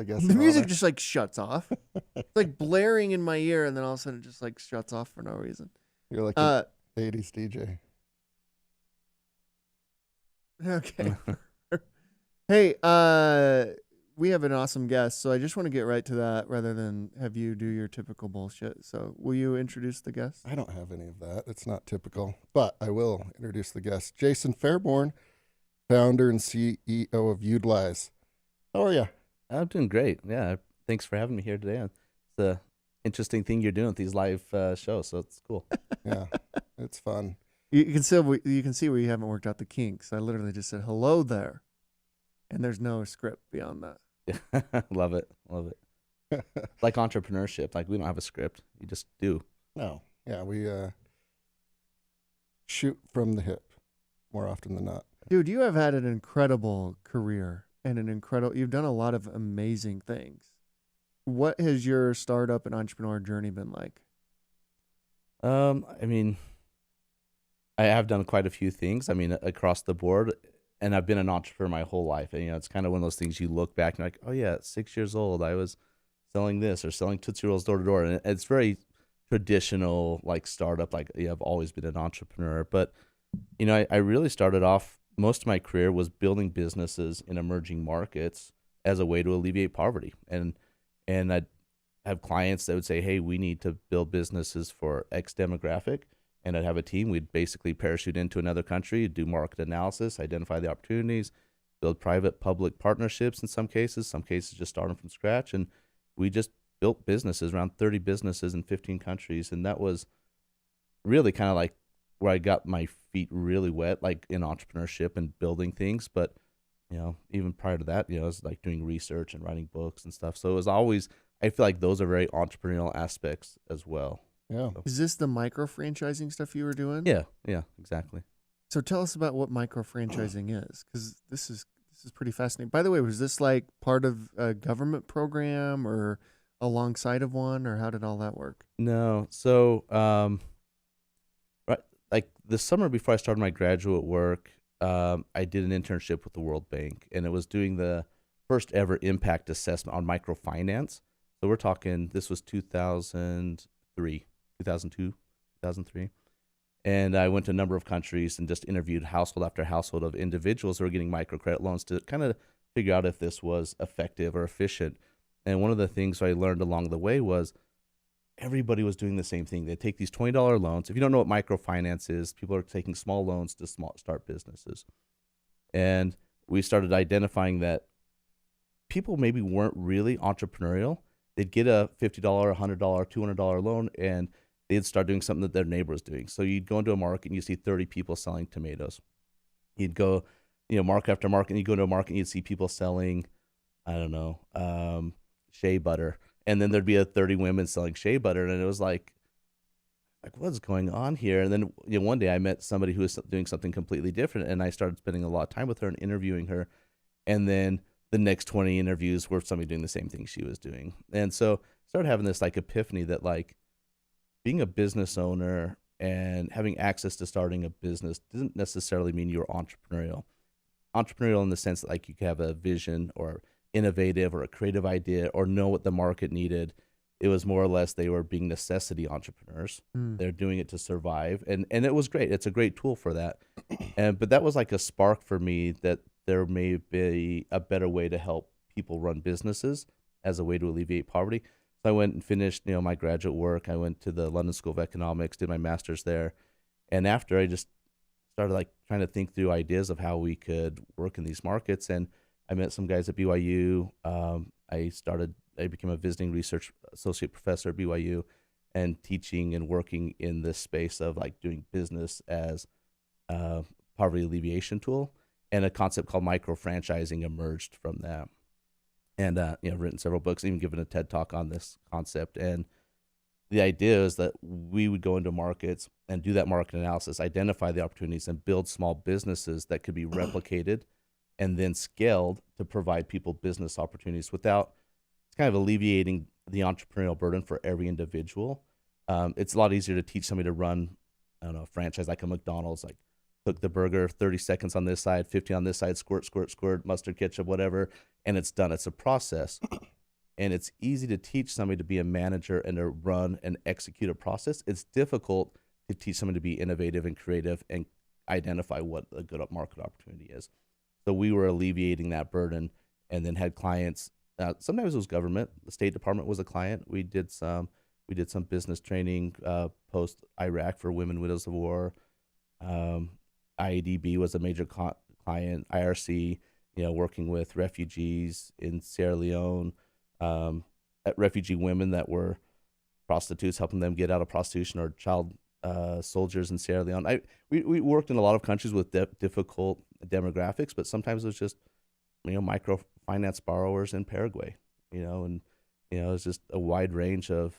I guess. The music just like shuts off. It's like blaring in my ear, and then all of a sudden it just like shuts off for no reason. You're like an 80s DJ. Okay. Hey, we have an awesome guest, so I just want to get right to that rather than have you do your typical bullshit. So, will you introduce the guest? I don't have any of that. It's not typical, but I will introduce the guest. Jason Fairbourne, founder and CEO of Yoodlize. How are you? I'm doing great. Yeah, thanks for having me here today. It's an interesting thing you're doing with these live shows, so it's cool. Yeah, it's fun. You can see where you haven't worked out the kinks. I literally just said hello there, and there's no script beyond that. Yeah, love it. Like entrepreneurship, like we don't have a script. You just do. No, yeah, we shoot from the hip more often than not. Dude, you have had an incredible career and you've done a lot of amazing things. What has your startup and entrepreneur journey been like? I mean, I have done quite a few things. I mean, across the board, and I've been an entrepreneur my whole life. And, it's kind of one of those things you look back and you're like, oh yeah, at 6 years old, I was selling this or selling Tootsie Rolls door to door. And it's very traditional, like startup, like I've always been an entrepreneur. But, I really started off, most of my career was building businesses in emerging markets as a way to alleviate poverty. And I'd have clients that would say, hey, we need to build businesses for X demographic. And I'd have a team. We'd basically parachute into another country, do market analysis, identify the opportunities, build private-public partnerships in some cases just starting from scratch. And we just built businesses, around 30 businesses in 15 countries. And that was really kind of like where I got my feet really wet, like in entrepreneurship and building things. But, even prior to that, I was like doing research and writing books and stuff. So it was always, I feel like those are very entrepreneurial aspects as well. Yeah. Is this the micro franchising stuff you were doing? Yeah, exactly. So tell us about what micro franchising is, because this is pretty fascinating. By the way, was this like part of a government program or alongside of one, or how did all that work? No, so right, like the summer before I started my graduate work, I did an internship with the World Bank, and it was doing the first ever impact assessment on microfinance. So we're talking, this was 2002, 2003. And I went to a number of countries and just interviewed household after household of individuals who were getting microcredit loans to kind of figure out if this was effective or efficient. And one of the things I learned along the way was everybody was doing the same thing. They take these $20 loans. If you don't know what microfinance is, people are taking small loans to start businesses. And we started identifying that people maybe weren't really entrepreneurial. They'd get a $50, $100, $200 loan, and they'd start doing something that their neighbor was doing. So you'd go into a market and you see 30 people selling tomatoes. You'd go, market after market, and you go into a market and you'd see people selling, I don't know, shea butter. And then there'd be 30 women selling shea butter. And it was like, what's going on here? And then one day I met somebody who was doing something completely different, and I started spending a lot of time with her and interviewing her. And then the next 20 interviews were somebody doing the same thing she was doing. And so I started having this like epiphany that like being a business owner and having access to starting a business doesn't necessarily mean you're entrepreneurial. Entrepreneurial in the sense that like you can have a vision or innovative or a creative idea or know what the market needed. It was more or less they were being necessity entrepreneurs. They're doing it to survive. And it was great. It's a great tool for that. But that was like a spark for me that there may be a better way to help people run businesses as a way to alleviate poverty. So I went and finished, my graduate work. I went to the London School of Economics, did my master's there. And after, I just started like trying to think through ideas of how we could work in these markets. And I met some guys at BYU. I became a visiting research associate professor at BYU and teaching and working in this space of like doing business as a poverty alleviation tool. And a concept called micro franchising emerged from that. And, I've written several books, even given a TED Talk on this concept. And the idea is that we would go into markets and do that market analysis, identify the opportunities, and build small businesses that could be replicated and then scaled to provide people business opportunities without, it's kind of alleviating the entrepreneurial burden for every individual. It's a lot easier to teach somebody to run, I don't know, a franchise like a McDonald's, like cook the burger 30 seconds on this side, 15 on this side, squirt, squirt, squirt, mustard, ketchup, whatever, and it's done. It's a process. And it's easy to teach somebody to be a manager and to run and execute a process. It's difficult to teach somebody to be innovative and creative and identify what a good market opportunity is. So we were alleviating that burden, and then had clients. Sometimes it was government. The State Department was a client. We did some business training post Iraq for women widows of war. IADB was a major client. IRC, working with refugees in Sierra Leone, refugee women that were prostitutes, helping them get out of prostitution, or child soldiers in Sierra Leone. We worked in a lot of countries with difficult demographics, but sometimes it was just microfinance borrowers in Paraguay, and it's just a wide range of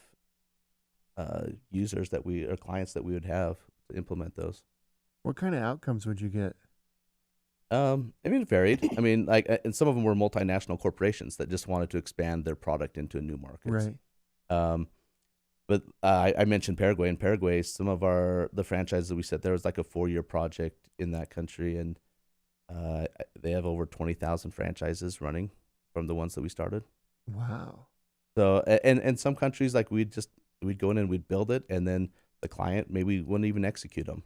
users or clients that we would have to implement those. What kind of outcomes would you get? It varied. And some of them were multinational corporations that just wanted to expand their product into new markets. Right. But I mentioned Paraguay. In Paraguay, some of the franchises that we set there was like a 4-year project in that country, and they have over 20,000 franchises running from the ones that we started. Wow. So, and some countries, like we'd go in and we'd build it, and then the client maybe wouldn't even execute them.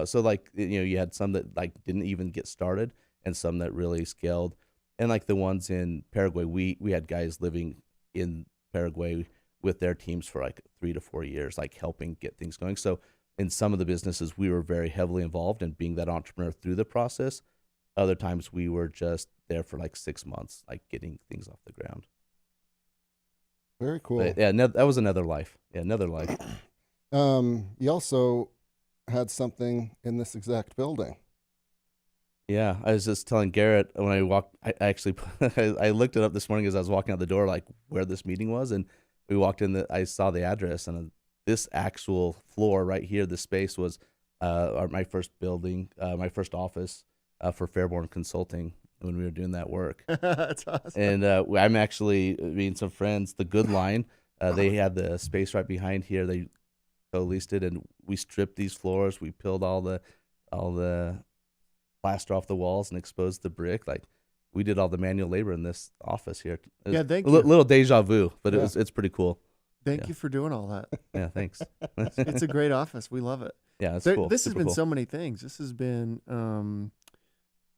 So like, you had some that like didn't even get started, and some that really scaled. And like the ones in Paraguay, we had guys living in Paraguay with their teams for like 3 to 4 years, like helping get things going. So in some of the businesses, we were very heavily involved in being that entrepreneur through the process. Other times we were just there for like 6 months, like getting things off the ground. Very cool. But yeah, that was another life. Yeah, another life. You also had something in this exact building. Yeah, I was just telling Garrett when I walked. I actually I looked it up this morning as I was walking out the door, like where this meeting was, and we walked in. I saw the address, and this actual floor right here, this space was my first building, my first office for Fairbourne Consulting when we were doing that work. That's awesome. And I'm actually meeting some friends. The Good Line, they had the space right behind here. They co-leased it, and we stripped these floors. We peeled all the plaster off the walls and exposed the brick. Like, we did all the manual labor in this office here. Yeah, thank you. you. Little deja vu, but Yeah. it's pretty cool. Thank you for doing all that. Yeah, thanks. It's a great office. We love it. Yeah, it's There- cool. This has Super been cool. so many things. This has been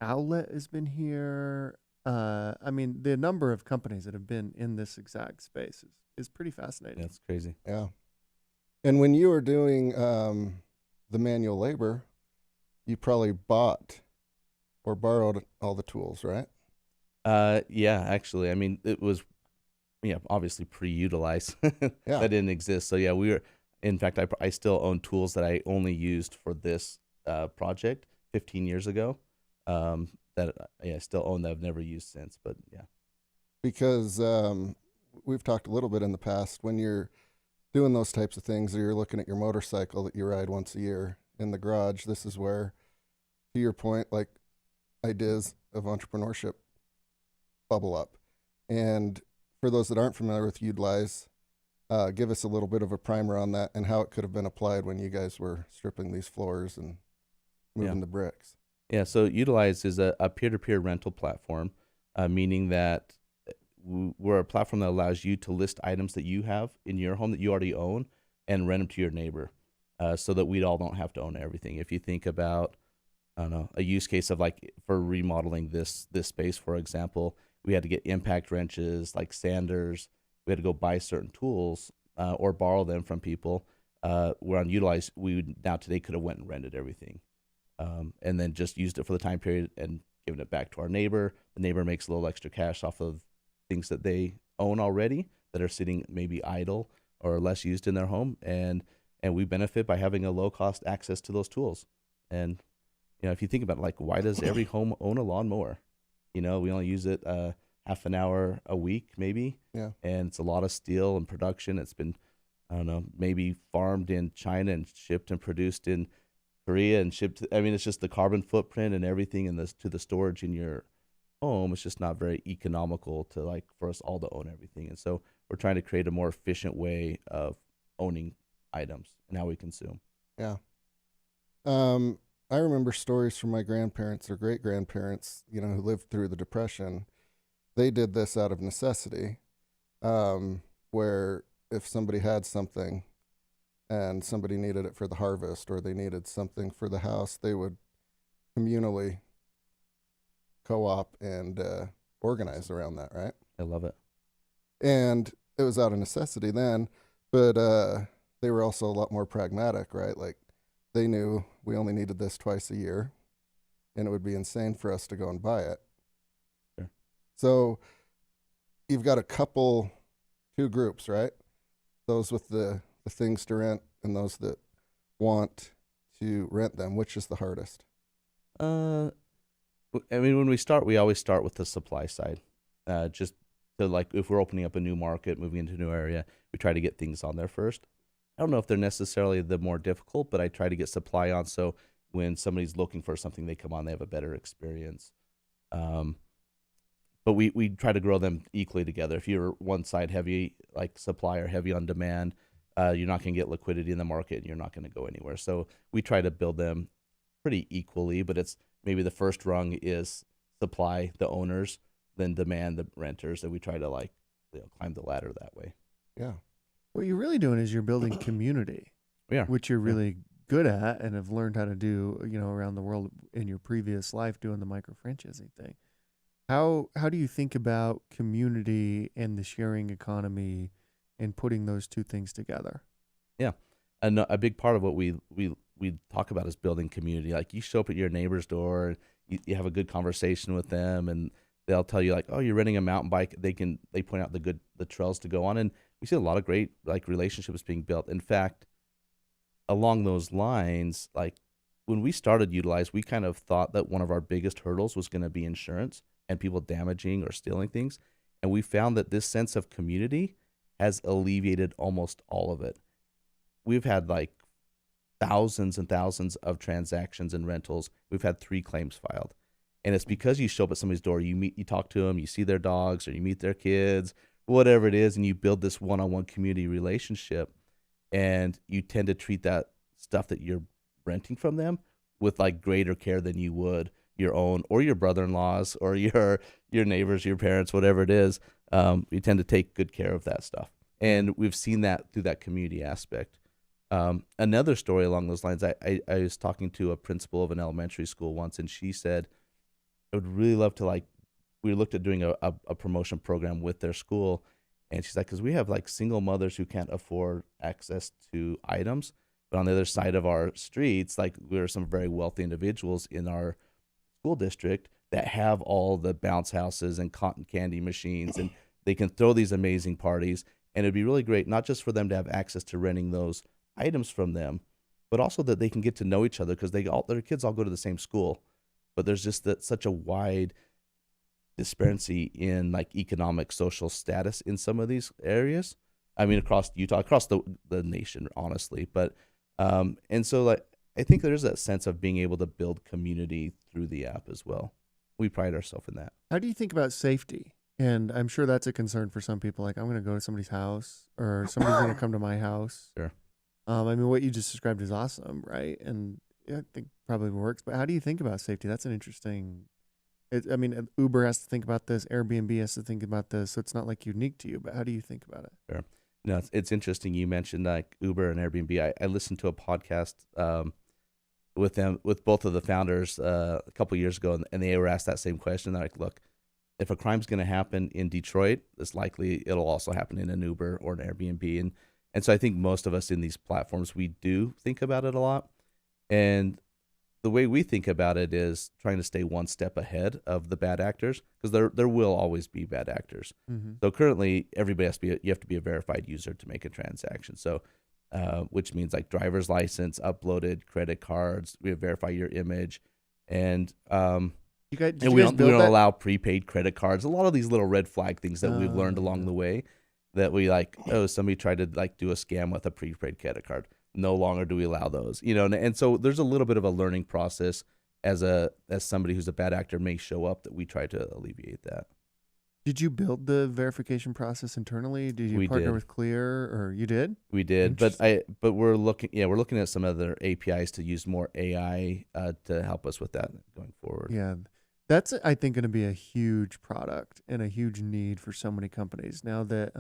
Outlet has been here. The number of companies that have been in this exact space is pretty fascinating. Yeah, it's crazy. Yeah. And when you were doing the manual labor, you probably bought or borrowed all the tools, right? Yeah, actually, it was, obviously pre-Yoodlize. Yeah. That didn't exist. So yeah, in fact, I still own tools that I only used for this project 15 years ago. That I still own that I've never used since. But yeah, Because we've talked a little bit in the past, when you're doing those types of things, or you're looking at your motorcycle that you ride once a year in the garage, this is where, to your point, like, ideas of entrepreneurship bubble up. And for those that aren't familiar with Yoodlize, give us a little bit of a primer on that and how it could have been applied when you guys were stripping these floors and moving the bricks. yeah. So Yoodlize is a peer-to-peer rental platform, meaning that we're a platform that allows you to list items that you have in your home that you already own and rent them to your neighbor, so that we all don't have to own everything. If you think about, I don't know, a use case of like for remodeling this space, for example, we had to get impact wrenches, like sanders. We had to go buy certain tools or borrow them from people. Where on Yoodlize, we now today could have went and rented everything, and then just used it for the time period and given it back to our neighbor. The neighbor makes a little extra cash off of things that they own already that are sitting maybe idle or less used in their home, and we benefit by having a low cost access to those tools. And if you think about it, like, why does every home own a lawnmower? We only use it half an hour a week maybe. Yeah. And it's a lot of steel and production. It's been, I don't know, maybe farmed in China and shipped and produced in Korea and shipped. It's just the carbon footprint and everything to the storage in your home. It's just not very economical for us all to own everything. And so we're trying to create a more efficient way of owning items and how we consume. Yeah. I remember stories from my grandparents or great grandparents, who lived through the Depression. They did this out of necessity, where if somebody had something and somebody needed it for the harvest or they needed something for the house, they would communally co-op and organize around that, right? I love it. And it was out of necessity then, but they were also a lot more pragmatic, right? Like they knew we only needed this twice a year and it would be insane for us to go and buy it. Sure. So you've got two groups, right? Those with the things to rent and those that want to rent them. Which is the hardest? I mean, when we always start with the supply side. Just to, like, if we're opening up a new market, moving into a new area, we try to get things on there first. I don't know if they're necessarily the more difficult, but I try to get supply on so when somebody's looking for something, they come on, they have a better experience. But we try to grow them equally together. If you're one side heavy, like supply or heavy on demand, you're not going to get liquidity in the market and you're not going to go anywhere. So we try to build them pretty equally, but it's maybe the first rung is supply, the owners, then demand, the renters, and we try to climb the ladder that way. Yeah. What you're really doing is you're building community, Yeah. which you're really good at and have learned how to do, around the world in your previous life doing the micro franchising thing. How do you think about community and the sharing economy and putting those two things together? Yeah. And a big part of what we talk about is building community. Like you show up at your neighbor's door, you have a good conversation with them, and they'll tell you like, oh, you're renting a mountain bike. They point out the trails to go on, and we see a lot of great relationships being built. In fact, along those lines, like when we started Yoodlize, we kind of thought that one of our biggest hurdles was going to be insurance and people damaging or stealing things, and we found that this sense of community has alleviated almost all of it. We've had thousands and thousands of transactions and rentals. We've had 3 claims filed. And it's because you show up at somebody's door, you talk to them, you see their dogs or you meet their kids, whatever it is, and you build this one-on-one community relationship. And you tend to treat that stuff that you're renting from them with greater care than you would your own or your brother-in-laws or your neighbors, your parents, whatever it is. You tend to take good care of that stuff. And we've seen that through that community aspect. Another story along those lines, I was talking to a principal of an elementary school once, and she said, I would really love to we looked at doing a promotion program with their school. And she's like, because we have single mothers who can't afford access to items. But on the other side of our streets, there are some very wealthy individuals in our school district that have all the bounce houses and cotton candy machines, and they can throw these amazing parties. And it'd be really great, not just for them to have access to renting those items from them, but also that they can get to know each other because their kids all go to the same school. But there's just such a wide disparity in economic, social status in some of these areas. I mean, across Utah, across the nation, honestly. But and so I think there's that sense of being able to build community through the app as well. We pride ourselves in that. How do you think about safety? And I'm sure that's a concern for some people. I'm going to go to somebody's house or somebody's going to come to my house. Sure. I mean, what you just described is awesome, right? And I think probably works. But how do you think about safety? That's an interesting. Uber has to think about this. Airbnb has to think about this. So it's not unique to you. But how do you think about it? Sure. No, it's interesting. You mentioned Uber and Airbnb. I listened to a podcast with both of the founders a couple years ago, and they were asked that same question. They're like, look, if a crime's going to happen in Detroit, it's likely it'll also happen in an Uber or an Airbnb. And so I think most of us in these platforms, we do think about it a lot. And the way we think about it is trying to stay one step ahead of the bad actors, because there will always be bad actors. Mm-hmm. So currently, everybody you have to be a verified user to make a transaction. So, which means driver's license, uploaded credit cards, we verify your image, and we don't allow prepaid credit cards. A lot of these little red flag things that we've learned along the way that we somebody tried to do a scam with a prepaid credit card. No longer do we allow those, and so there's a little bit of a learning process as somebody who's a bad actor may show up that we try to alleviate that. Did you build the verification process internally? Did you We partner did. with Clear, or you did? We did, but Interesting. we're looking at some other APIs to use more AI to help us with that going forward. Yeah, that's I think going to be a huge product and a huge need for so many companies now that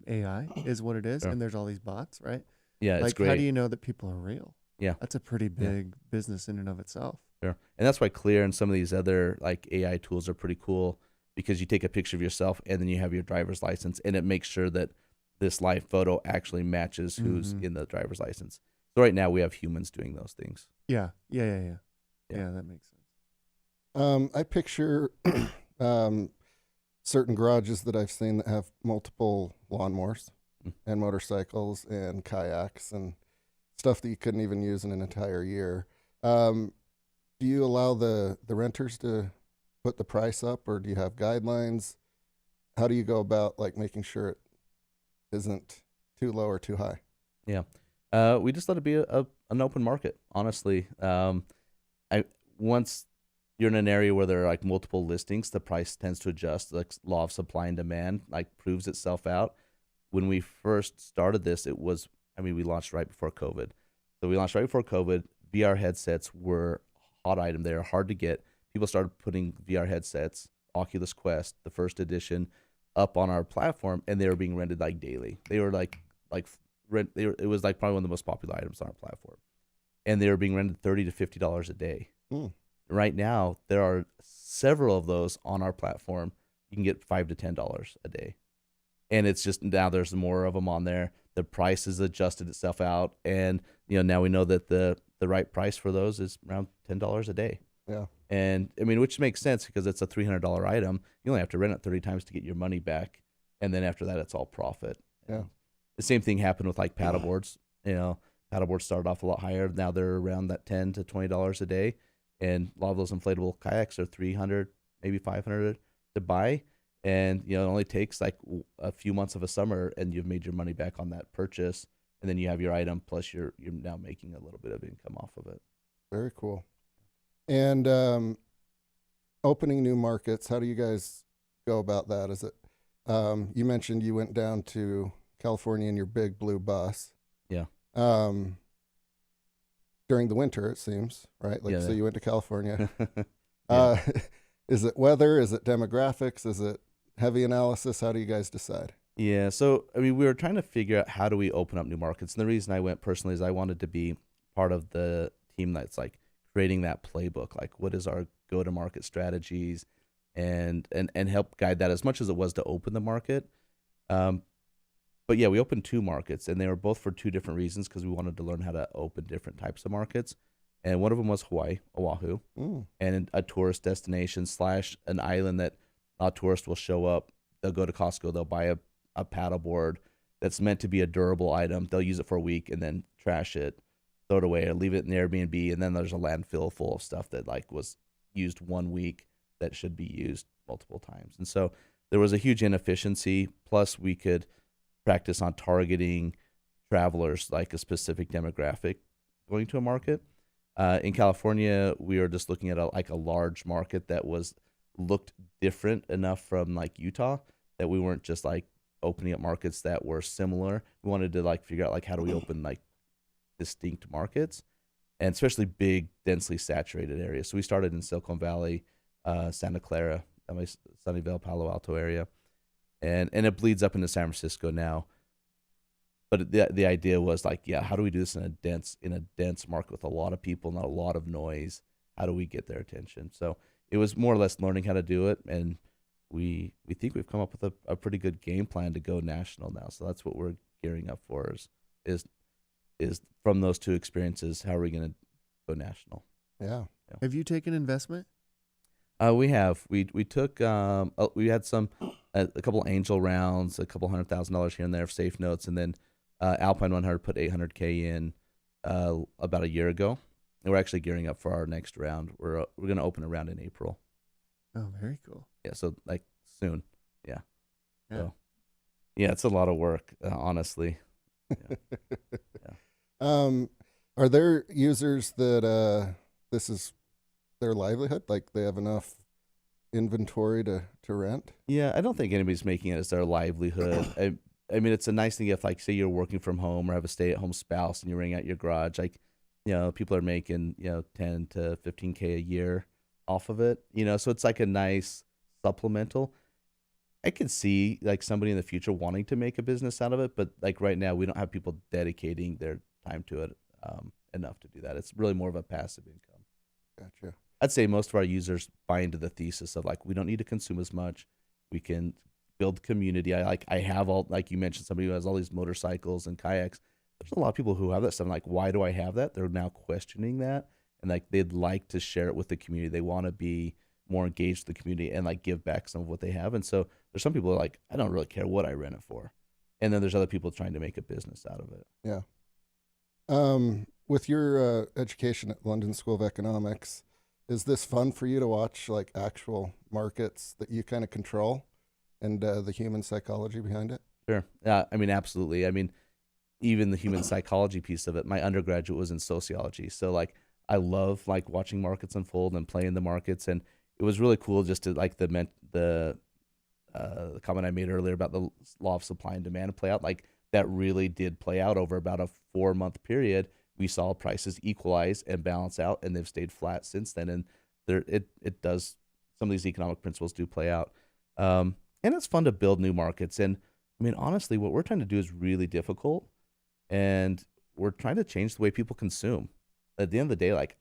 AI is what it is, Sure. and there's all these bots, right? Yeah, it's Like, how do great. you know that people are real? Yeah, That's a pretty yeah, big business in and of itself. sure. And that's why Clear and some of these other like AI tools are pretty cool because you take a picture of yourself and then you have your driver's license and it makes sure that this live photo actually matches who's Mm-hmm. in the driver's license. So right now we have humans doing those things. Yeah, yeah, yeah, yeah. Yeah. Yeah, that makes sense. I picture um, certain garages that I've seen that have multiple lawnmowers Mm. and motorcycles and kayaks and stuff that you couldn't even use in an entire year. Do you allow the renters to put the price up, or do you have guidelines? How do you go about like making sure it isn't too low or too high? Yeah. We just let it be an open market, honestly. I once you're in an area where there are like multiple listings, the price tends to adjust. Like law of supply and demand like proves itself out. When we first started this, we launched right before COVID. So we launched right before COVID. VR headsets were a hot item. They were hard to get. People started putting VR headsets, Oculus Quest, the first edition, up on our platform, and they were being rented like daily. They were like rent. It was like probably one of the most popular items on our platform, and they were being rented $30 to $50 a day. Mm. Right now, there are several of those on our platform. You can get $5 to $10 a day, and it's just now there's more of them on there. The price has adjusted itself out, and now we know that the right price for those is around $10 a day. Yeah. And I mean, which makes sense because it's a $300 item. You only have to rent it 30 times to get your money back, and then after that, it's all profit. Yeah. And the same thing happened with like paddleboards. Paddleboards started off a lot higher. Now they're around that $10 to $20 a day, and a lot of those inflatable kayaks are 300, maybe 500 to buy. And it only takes like a few months of a summer, and you've made your money back on that purchase, and then you have your item plus you're now making a little bit of income off of it. Very cool. And opening new markets, how do you guys go about that? Is it you mentioned you went down to California in your big blue bus? Yeah. During the winter, it seems, right? Like, Yeah. so you went to California. Yeah. Is it weather? Is it demographics? Is it heavy analysis? How do you guys decide? Yeah, so I mean, we were trying to figure out how do we open up new markets, and the reason I went personally is I wanted to be part of the team that's like creating that playbook, like what is our go-to-market strategies, and help guide that as much as it was to open the market. But yeah, we opened two markets, and they were both for two different reasons because we wanted to learn how to open different types of markets, and one of them was Hawaii, Oahu, Mm. and a tourist destination / an island that a tourist will show up. They'll go to Costco, they'll buy a paddleboard that's meant to be a durable item. They'll use it for a week and then trash it, throw it away, or leave it in the Airbnb. And then there's a landfill full of stuff that like was used 1 week that should be used multiple times. And so there was a huge inefficiency. Plus, we could practice on targeting travelers, like a specific demographic going to a market. In California, we were just looking at a large market that looked different enough from like Utah that we weren't just like opening up markets that were similar. We wanted to like figure out like how do we open like distinct markets, and especially big, densely saturated areas. So we started in Silicon Valley, Santa Clara, Sunnyvale, Palo Alto area, and it bleeds up into San Francisco now. But the idea was like, yeah, how do we do this in a dense market with a lot of people, not a lot of noise? How do we get their attention? So it was more or less learning how to do it, and we think we've come up with a pretty good game plan to go national now. So that's what we're gearing up for is from those two experiences, how are we going to go national? Yeah. Have you taken investment? We have. We took we had a couple angel rounds, a couple $100,000 here and there of safe notes, and then Alpine 100 put $800K in about a year ago, and we're actually gearing up for our next round. We're going to open a round in April. Oh, very cool. Yeah, so like soon. Yeah. Yeah. So, yeah, it's a lot of work, honestly. Are there users that this is their livelihood? Like they have enough inventory to rent? Yeah, I don't think anybody's making it as their livelihood. I mean, it's a nice thing if, like, say you're working from home or have a stay-at-home spouse and you're renting out your garage. Like, people are making 10 to 15K a year off of it. So it's like a nice supplemental. I could see like somebody in the future wanting to make a business out of it, but like right now we don't have people dedicating their time to it enough to do that. It's really more of a passive income. Gotcha. I'd say most of our users buy into the thesis of like we don't need to consume as much. We can build community. I have all, like you mentioned, somebody who has all these motorcycles and kayaks. There's a lot of people who have that stuff. I'm like, why do I have that? They're now questioning that, and like they'd like to share it with the community. They want to be more engaged with the community and like give back some of what they have. And so there's some people who are like, I don't really care what I rent it for. And then there's other people trying to make a business out of it. Yeah. With your education at London School of Economics, is this fun for you to watch like actual markets that you kind of control and the human psychology behind it? Sure. I mean, absolutely. I mean, even the human psychology piece of it, my undergraduate was in sociology. So like, I love like watching markets unfold and playing the markets. And it was really cool just to like the comment I made earlier about the law of supply and demand play out. Like that really did play out over about a 4-month period. We saw prices equalize and balance out, and they've stayed flat since then. And it does, some of these economic principles do play out. And it's fun to build new markets. And I mean, honestly, what we're trying to do is really difficult, and we're trying to change the way people consume. At the end of the day, like,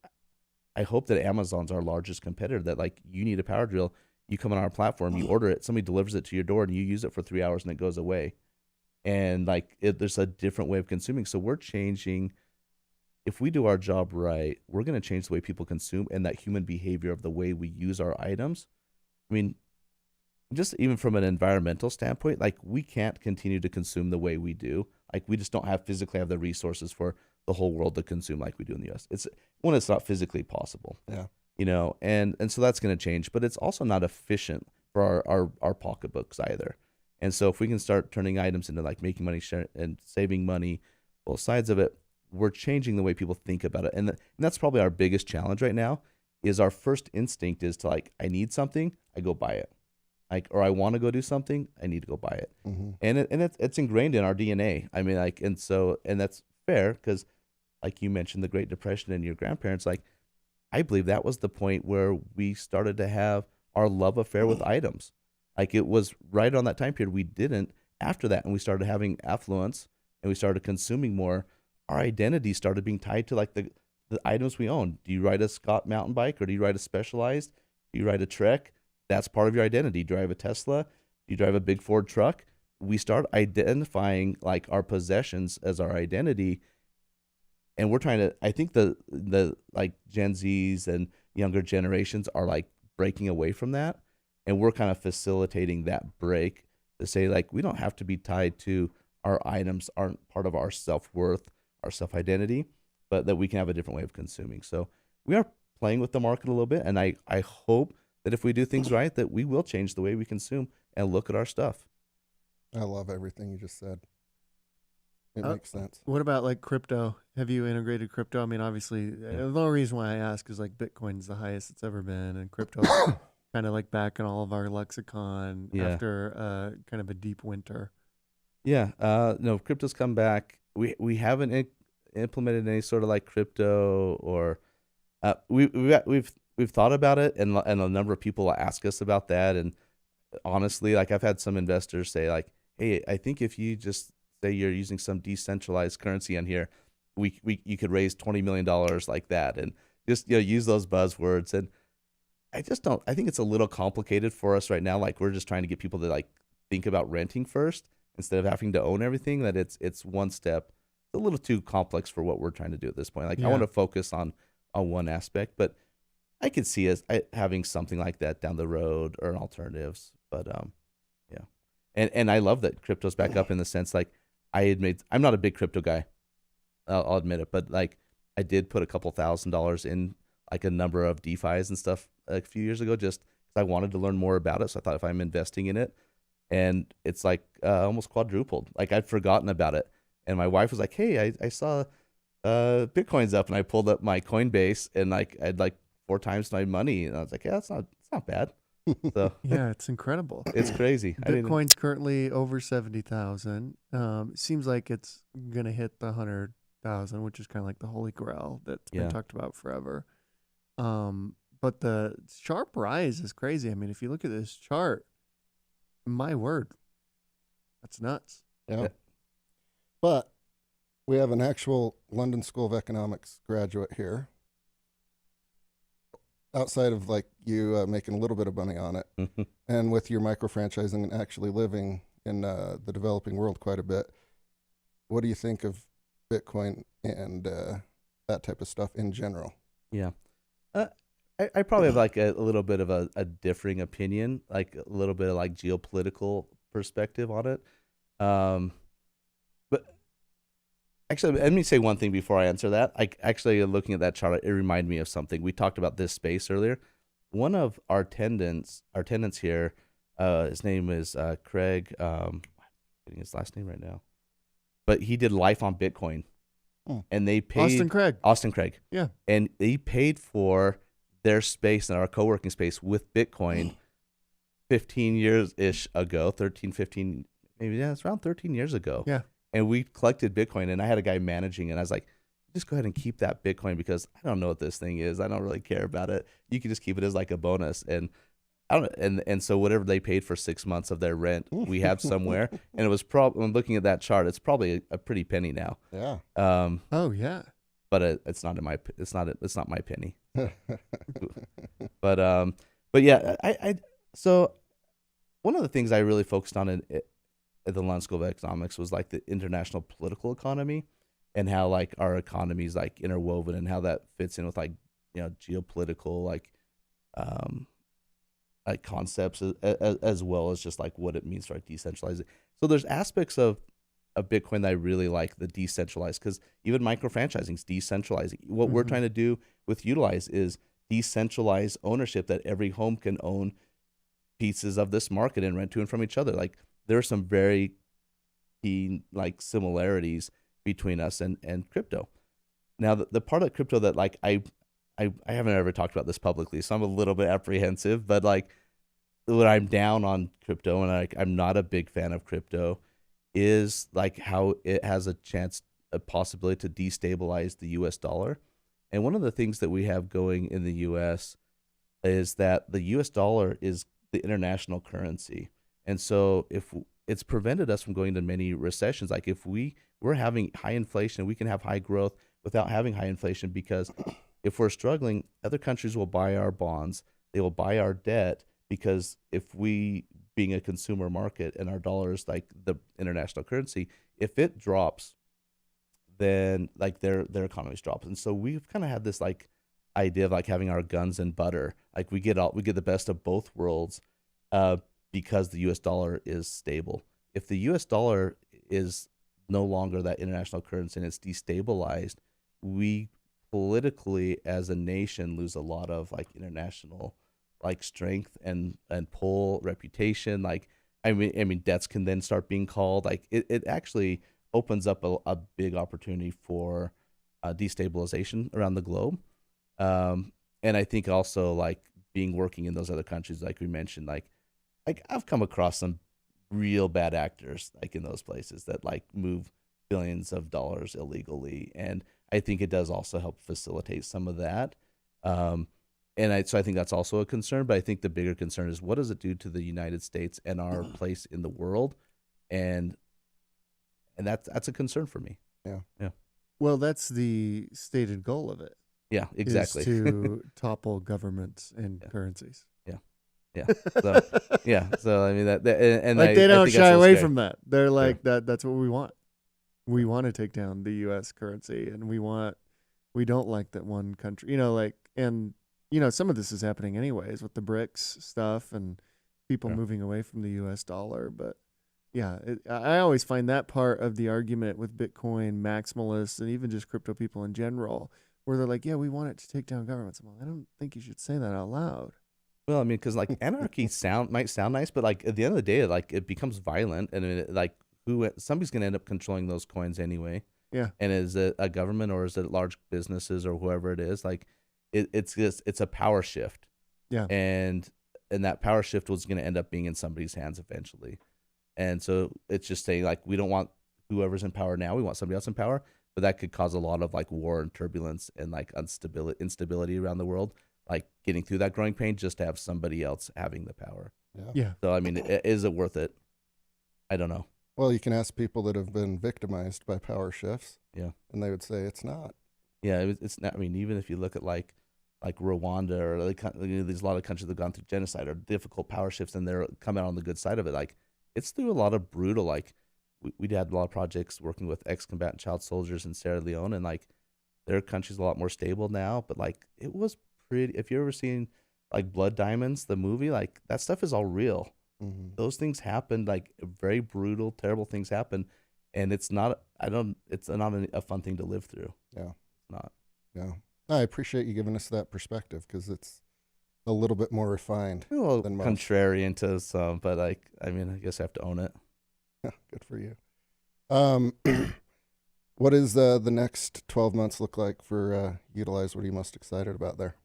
I hope that Amazon's our largest competitor, that like you need a power drill, you come on our platform, you order it, somebody delivers it to your door, and you use it for 3 hours and it goes away. And like there's a different way of consuming. So we're changing. If we do our job right, we're going to change the way people consume and that human behavior of the way we use our items. I mean, just even from an environmental standpoint, like we can't continue to consume the way we do. Like we just don't physically have the resources for the whole world to consume like we do in the US. It's not physically possible. Yeah. And so that's going to change, but it's also not efficient for our pocketbooks either. And so if we can start turning items into like making money, share, and saving money, both sides of it, we're changing the way people think about it. And that's probably our biggest challenge right now is our first instinct is to like, I need something, I go buy it. Like, or I want to go do something, I need to go buy it. Mm-hmm. And it's ingrained in our DNA. I mean, like, and that's fair because like you mentioned the Great Depression and your grandparents, like I believe that was the point where we started to have our love affair with items. Like it was right on that time period. We didn't after that. And we started having affluence and we started consuming more. Our identity started being tied to like the items we own. Do you ride a Scott mountain bike or do you ride a Specialized? Do you ride a Trek? That's part of your identity. Do you drive a Tesla? Do you drive a big Ford truck? We start identifying like our possessions as our identity. And we're trying to, I think the like Gen Zs and younger generations are like breaking away from that. And we're kind of facilitating that break to say like, we don't have to be tied to our items aren't part of our self-worth, our self-identity, but that we can have a different way of consuming. So we are playing with the market a little bit. And I hope that if we do things right, that we will change the way we consume and look at our stuff. I love everything you just said. It makes sense. What about like crypto? Have you integrated crypto? I mean, obviously, the only reason why I ask is like Bitcoin's the highest it's ever been, and crypto's kind of like back in all of our lexicon after kind of a deep winter. Yeah, no, crypto's come back. We haven't implemented any sort of like crypto or we've thought about it, and a number of people ask us about that. And honestly, like I've had some investors say like, hey, I think if you just say you're using some decentralized currency on here, you could raise $20 million like that, and just use those buzzwords. And I just don't. I think it's a little complicated for us right now. Like we're just trying to get people to like think about renting first instead of having to own everything. That it's one step. It's a little too complex for what we're trying to do at this point. Like I want to focus on one aspect, but I could see us having something like that down the road or alternatives. But yeah, and I love that crypto's back up in the sense like I'm not a big crypto guy. I'll admit it, but like I did put a couple $1,000s in like a number of DeFis and stuff a few years ago, just because I wanted to learn more about it. So I thought if I'm investing in it, and it's like almost quadrupled. Like I'd forgotten about it, and my wife was like, "Hey, I saw Bitcoin's up," and I pulled up my Coinbase, and like I'd like 4 times my money, and I was like, "Yeah, it's not bad." So Yeah, it's incredible. it's crazy. I didn't. Bitcoin's currently over 70,000. It seems like it's gonna hit the 100,000, which is kind of like the holy grail that's been Yeah. talked about forever. But the sharp rise is crazy. I mean, if you look at this chart, my word, that's nuts. Yeah. But we have an actual London School of Economics graduate here. Outside of like you making a little bit of money on it, and with your micro franchising and actually living in the developing world quite a bit, what do you think of Bitcoin and that type of stuff in general? Yeah. I probably have like a little bit of a differing opinion, like a little bit of like geopolitical perspective on it. But actually, let me say one thing before I answer that. Like, actually, looking at that chart, it reminded me of something. We talked about this space earlier. One of our attendants here, his name is Craig. I'm getting his last name right now, but he did Life on Bitcoin, and they paid Austin Craig. Yeah, and they paid for their space and our co-working space with Bitcoin 15 years ish ago, 13, 15, maybe, yeah, it's around 13 years ago. Yeah. And we collected Bitcoin, and I had a guy managing it. And I was like, just go ahead and keep that Bitcoin because I don't know what this thing is. I don't really care about it. You can just keep it as like a bonus. And I don't, and so whatever they paid for 6 months of their rent, we have somewhere. And it was probably, when looking at that chart, it's probably a pretty penny now. Yeah. Oh yeah. But it's not my penny. But yeah, so one of the things I really focused on at the London School of Economics was like the international political economy and how like our economy is like interwoven and how that fits in with like, you know, geopolitical like concepts as well as just like what it means to like decentralize it. So there's aspects of Bitcoin that I really like, the decentralized, because even micro franchising is decentralizing. What we're trying to do with Yoodlize is decentralize ownership, that every home can own pieces of this market and rent to and from each other. Like there are some very key like similarities between us and crypto. Now the part of crypto that like I haven't ever talked about this publicly, so I'm a little bit apprehensive, but like when I'm down on crypto and I'm not a big fan of crypto is like how it has a possibility to destabilize the US dollar. And one of the things that we have going in the US is that the US dollar is the international currency. And so if it's prevented us from going to many recessions, like if we're having high inflation, we can have high growth without having high inflation, because if we're struggling, other countries will buy our bonds, they will buy our debt, because if we, being a consumer market and our dollar is like the international currency, if it drops, then like their economies drop. And so we've kind of had this like idea of like having our guns and butter, like we get the best of both worlds, because the US dollar is stable. If the US dollar is no longer that international currency and it's destabilized, we politically as a nation lose a lot of like international like strength and pull, reputation. Like I mean debts can then start being called. Like it actually opens up a big opportunity for destabilization around the globe. And I think also like working in those other countries, like we mentioned, like I've come across some real bad actors like in those places that like move billions of dollars illegally, and I think it does also help facilitate some of that. So I think that's also a concern, but I think the bigger concern is what does it do to the United States and our place in the world, and that's a concern for me. Yeah. Well, that's the stated goal of it. Yeah, exactly. Is to topple governments and Yeah. currencies. Yeah. So yeah. So I mean that and like they I don't think shy that's so away scary. from that. They're like that's what we want. We want to take down the US currency, and we don't like that one country. And some of this is happening anyways with the BRICS stuff and people moving away from the US dollar, but yeah, I always find that part of the argument with Bitcoin maximalists and even just crypto people in general, where they're like, yeah, we want it to take down governments. I'm like, I don't think you should say that out loud. Well, I mean, because like anarchy might sound nice, but like at the end of the day, like it becomes violent, and somebody's gonna end up controlling those coins anyway. Yeah. And is it a government or is it large businesses or whoever it is? Like it's a power shift. Yeah. And and that power shift was going to end up being in somebody's hands eventually. And so it's just saying, like, we don't want whoever's in power now, we want somebody else in power, but that could cause a lot of like war and turbulence and like instability around the world, like getting through that growing pain just to have somebody else having the power. Yeah. So I mean, is it worth it? I don't know. Well, you can ask people that have been victimized by power shifts. Yeah. And they would say it's not. Yeah, it's not. I mean, even if you look at like Rwanda or there's a lot of countries that have gone through genocide or difficult power shifts, and they're coming out on the good side of it. Like, it's through a lot of brutal. Like, we had a lot of projects working with ex-combatant child soldiers in Sierra Leone, and like their country's a lot more stable now. But like, it was pretty. If you've ever seen like Blood Diamonds, the movie, like that stuff is all real. Mm-hmm. Those things happened. Like, very brutal, terrible things happen, and it's not. It's not a fun thing to live through. Yeah. It's not. Yeah. I appreciate you giving us that perspective because it's a little bit more refined. A little than most. contrarian to some, but like, I mean, I guess I have to own it. Good for you. What is the next 12 months look like for Yoodlize? What are you most excited about there?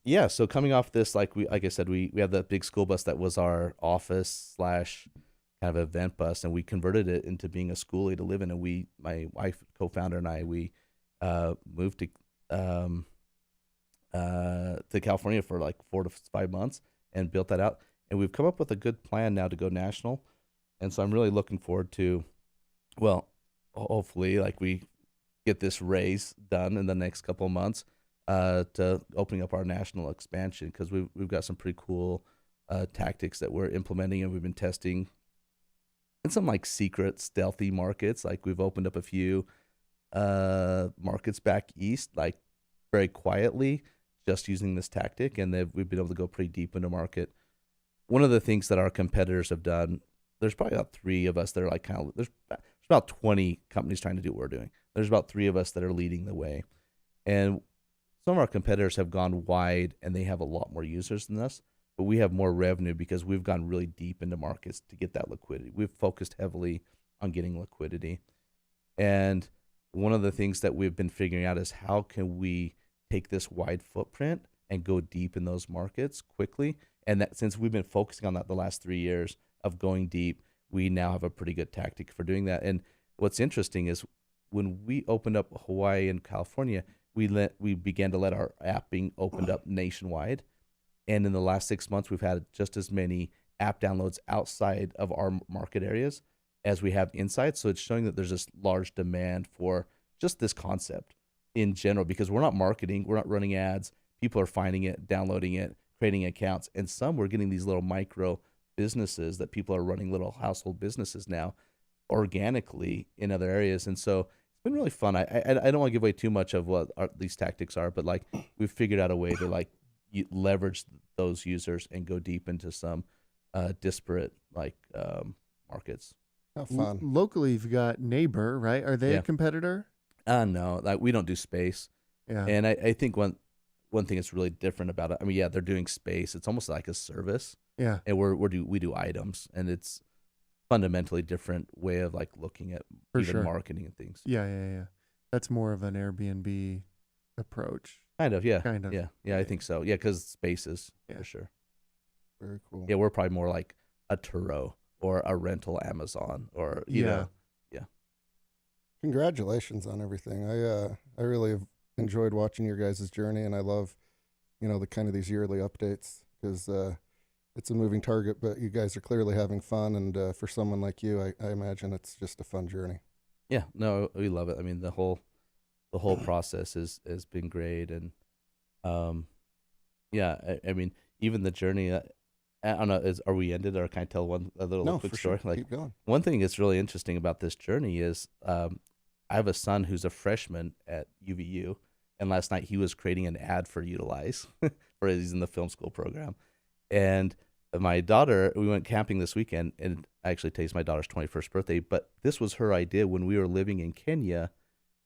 Yeah, so coming off this, like I said, we have that big school bus that was our office / kind of event bus, and we converted it into being a schoolie to live in. And my wife, co-founder, and I, we moved to California for like 4 to 5 months and built that out. And we've come up with a good plan now to go national. And so I'm really looking forward to, well, hopefully, like, we get this raise done in the next couple of months to opening up our national expansion, because we've got some pretty cool tactics that we're implementing and we've been testing in some like secret stealthy markets. Like, we've opened up a few markets back east, like very quietly, just using this tactic, and we've been able to go pretty deep into market. One of the things that our competitors have done, there's probably about 3 of us that are like there's about 20 companies trying to do what we're doing. There's about 3 of us that are leading the way. And some of our competitors have gone wide and they have a lot more users than us, but we have more revenue because we've gone really deep into markets to get that liquidity. We've focused heavily on getting liquidity. And one of the things that we've been figuring out is how can we take this wide footprint and go deep in those markets quickly. And that, since we've been focusing on that the last 3 years of going deep, we now have a pretty good tactic for doing that. And what's interesting is when we opened up Hawaii and California, we began to let our app being opened up nationwide. And in the last 6 months, we've had just as many app downloads outside of our market areas as we have inside. So it's showing that there's this large demand for just this concept in general, because we're not marketing, we're not running ads. People are finding it, downloading it, creating accounts. And some, we're getting these little micro businesses that people are running, little household businesses now organically in other areas. And so it's been really fun. I don't want to give away too much of what these tactics are, but like, we've figured out a way to like leverage those users and go deep into some disparate like markets. How fun. Locally, you've got Neighbor, right? Are they Yeah. a competitor? No, like, we don't do space. Yeah. And I think one thing that's really different about it, I mean, yeah, they're doing space. It's almost like a service, Yeah. and we do items, and it's fundamentally different way of like looking at For even sure. marketing and things. Yeah. That's more of an Airbnb approach. Kind of, yeah. Kind of. Yeah, I think so. Yeah, because spaces, Yeah. for sure. Very cool. Yeah, we're probably more like a Turo or a rental Amazon, or, you know. Congratulations on everything. I really have enjoyed watching your guys' journey, and I love, the kind of these yearly updates, because it's a moving target, but you guys are clearly having fun, and for someone like you, I imagine it's just a fun journey. Yeah, no, we love it. I mean, the whole process has been great, and yeah, I mean, even the journey. I don't know. Are we ended, or can I tell a little quick story? Sure. Like, Keep going. one thing that's really interesting about this journey is I have a son who's a freshman at UVU, and last night he was creating an ad for Yoodlize, he's in the film school program. And my daughter, we went camping this weekend, and actually today's my daughter's 21st birthday, but this was her idea. When we were living in Kenya,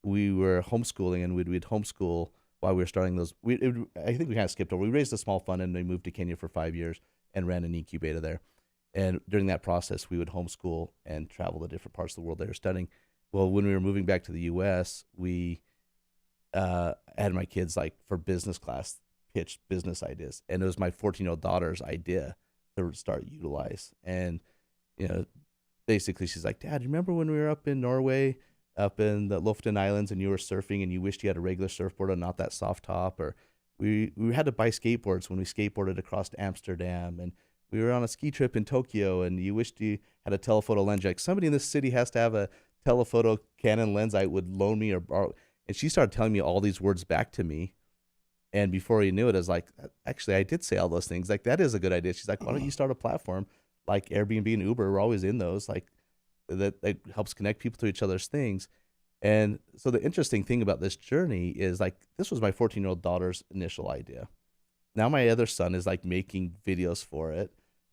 we were homeschooling, and we'd homeschool while we were starting those. I think we kind of skipped over. We raised a small fund, and we moved to Kenya for 5 years and ran an incubator there. And during that process, we would homeschool and travel to different parts of the world they were studying. Well, when we were moving back to the U.S., we had my kids, like, for business class. pitched business ideas, and it was my 14-year-old daughter's idea to start Yoodlize. And basically she's like, Dad, remember when we were up in Norway, up in the Lofton Islands, and you were surfing and you wished you had a regular surfboard and not that soft top? Or we had to buy skateboards when we skateboarded across to Amsterdam, and we were on a ski trip in Tokyo and you wished you had a telephoto lens. Like, somebody in this city has to have a telephoto Canon lens I would loan me or borrow. And she started telling me all these words back to me. And before you knew it, I was like, actually, I did say all those things. Like, that is a good idea. She's like, why don't you start a platform like Airbnb and Uber? We're always in those. Like, that helps connect people to each other's things. And so the interesting thing about this journey is, like, this was my 14-year-old daughter's initial idea. Now my other son is like making videos for it.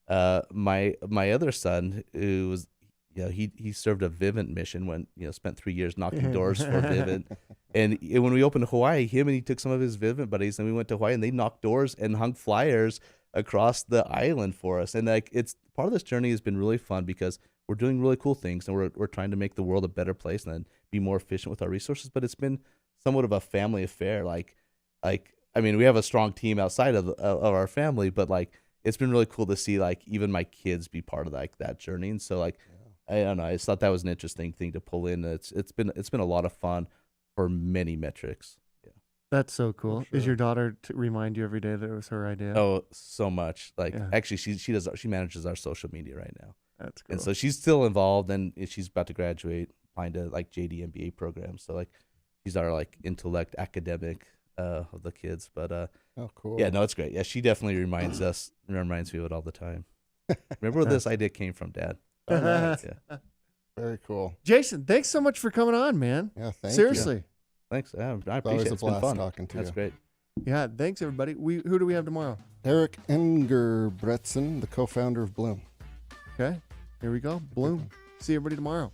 My other son, who was, he served a Vivint mission when, spent 3 years knocking doors for Vivint. And when we opened Hawaii, he took some of his Vivint buddies and we went to Hawaii and they knocked doors and hung flyers across the island for us. And like, it's part of this journey has been really fun because we're doing really cool things and we're trying to make the world a better place and then be more efficient with our resources. But it's been somewhat of a family affair. Like, I mean, we have a strong team outside of our family, but like, it's been really cool to see like even my kids be part of like that journey. And so like, I don't know, I just thought that was an interesting thing to pull in. It's been a lot of fun for many metrics. Yeah. That's so cool. Sure. Is your daughter to remind you every day that it was her idea? Oh, so much. Like, Yeah. actually, she manages our social media right now. That's cool. And so she's still involved, and she's about to graduate, applying to like JD MBA programs. So like, she's our like intellect academic of the kids. But Oh, cool. yeah, no, it's great. Yeah, she definitely reminds me of it all the time. Remember where this idea came from, Dad? Oh, nice. Yeah. Very cool. Jason, thanks so much for coming on, man. Yeah, thank you. Seriously. Thanks. I It's appreciate always it. a It's been blast fun. talking to That's you. great. Yeah, thanks everybody. Who do we have tomorrow? Eric Engerbretson, the co-founder of Bloom. Okay, here we go. Bloom. See everybody tomorrow.